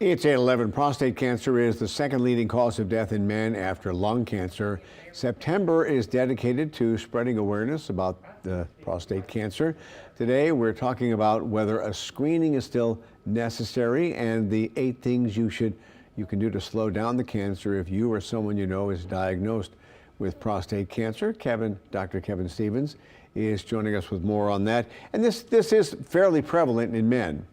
It's 8:11. Prostate cancer is the second leading cause of death in men after lung cancer. September is dedicated to spreading awareness about prostate cancer. Today, we're talking about whether a screening is still necessary and the 8 things you can do to slow down the cancer if you or someone you know is diagnosed with prostate cancer. Dr. Kevin Stevens is joining us with more on that. And this is fairly prevalent in men.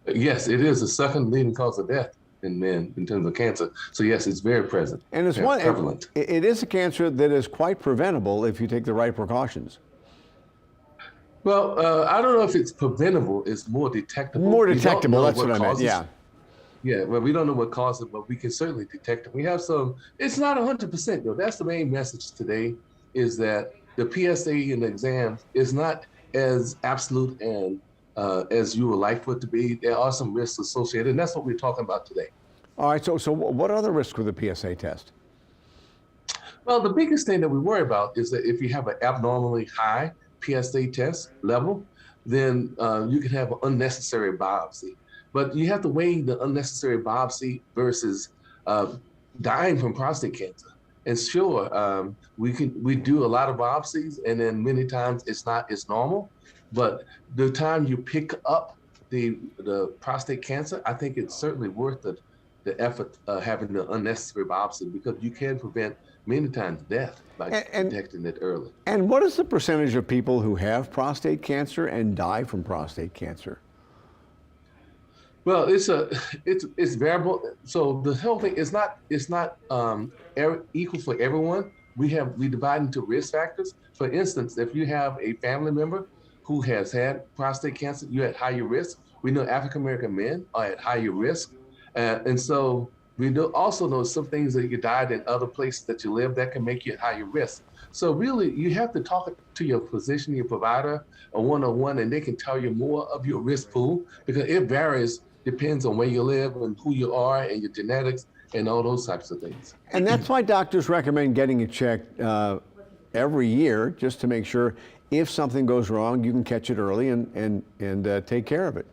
Yes, it is the second leading cause of death in men in terms of cancer. So yes, it's very present. And it's prevalent. It is a cancer that is quite preventable if you take the right precautions. Well, I don't know if it's preventable. It's more detectable. More detectable, that's what I meant, yeah. Yeah, well, we don't know what causes it, but we can certainly detect it. We have some, it's not 100% though. That's the main message today, is that the PSA in the exam is not as absolute and as you would like for it to be. There are some risks associated, and that's what we're talking about today. All right, so what are the risks with the PSA test? Well, the biggest thing that we worry about is that if you have an abnormally high PSA test level, then you can have an unnecessary biopsy. But you have to weigh the unnecessary biopsy versus dying from prostate cancer. And sure, we do a lot of biopsies, and then many times it's not as normal. But the time you pick up the prostate cancer, I think it's certainly worth the effort having the unnecessary biopsy, because you can prevent many times death by detecting it early. And what is the percentage of people who have prostate cancer and die from prostate cancer? Well, it's variable. So the whole thing is not equal for everyone. We divide into risk factors. For instance, if you have a family member who has had prostate cancer, you're at higher risk. We know African American men are at higher risk, and so we also know some things that you died in other places that you live that can make you at higher risk. So really, you have to talk to your physician, your provider, a one-on-one, and they can tell you more of your risk pool, because it varies. Depends on where you live and who you are and your genetics and all those types of things. And that's why doctors recommend getting it checked every year, just to make sure if something goes wrong, you can catch it early and take care of it.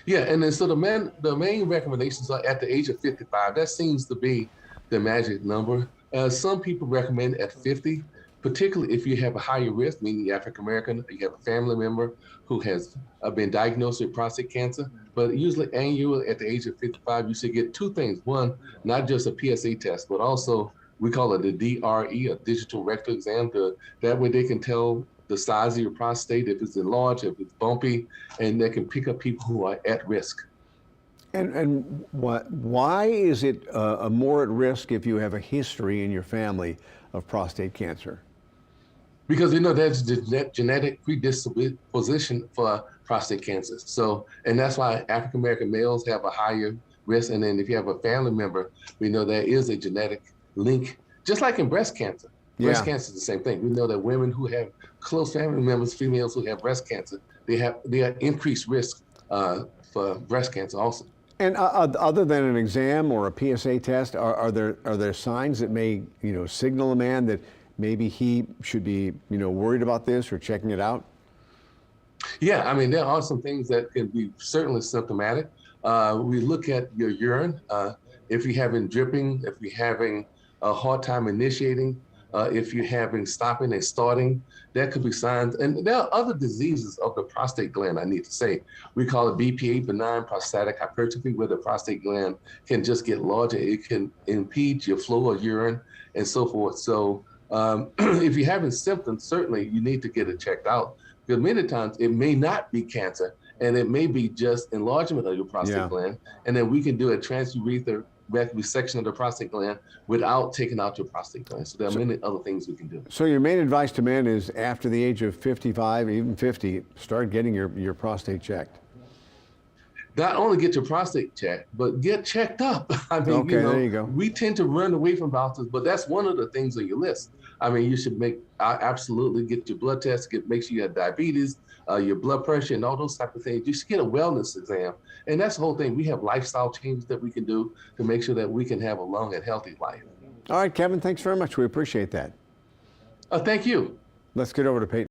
Yeah, and then so the main recommendations are at the age of 55. That seems to be the magic number. Some people recommend at 50, particularly if you have a higher risk, meaning you're African American, you have a family member who has been diagnosed with prostate cancer. But usually annually at the age of 55, you should get 2 things. One, not just a PSA test, but also we call it a DRE, a digital rectal exam. That way they can tell the size of your prostate, if it's enlarged, if it's bumpy, and they can pick up people who are at risk. And why is it more at risk if you have a history in your family of prostate cancer? Because there's genetic predisposition for prostate cancer. So, and that's why African American males have a higher risk. And then if you have a family member, we know there is a genetic link, just like in breast cancer. Breast cancer is the same thing. We know that women who have close family members, females who have breast cancer, they have increased risk for breast cancer also. And other than an exam or a PSA test, are there signs that may signal a man that maybe he should be worried about this or checking it out? Yeah, I mean, there are some things that can be certainly symptomatic. We look at your urine. If you're having dripping, if you're having a hard time initiating, if you're having stopping and starting, that could be signs. And there are other diseases of the prostate gland, I need to say. We call it BPH, benign prostatic hypertrophy, where the prostate gland can just get larger. It can impede your flow of urine and so forth. So if you're having symptoms, certainly you need to get it checked out, because many times it may not be cancer, and it may be just enlargement of your prostate gland, and then we can do a transurethral resection of the prostate gland without taking out your prostate gland. So there are many other things we can do. So your main advice to men is after the age of 55, even 50, start getting your prostate checked. Not only get your prostate checked, but get checked up. I mean, there you go. We tend to run away from doctors, but that's one of the things on your list. I mean, you should absolutely get your blood test, make sure you have diabetes, your blood pressure, and all those type of things. You should get a wellness exam. And that's the whole thing. We have lifestyle changes that we can do to make sure that we can have a long and healthy life. All right, Kevin, thanks very much. We appreciate that. Thank you. Let's get over to Peyton.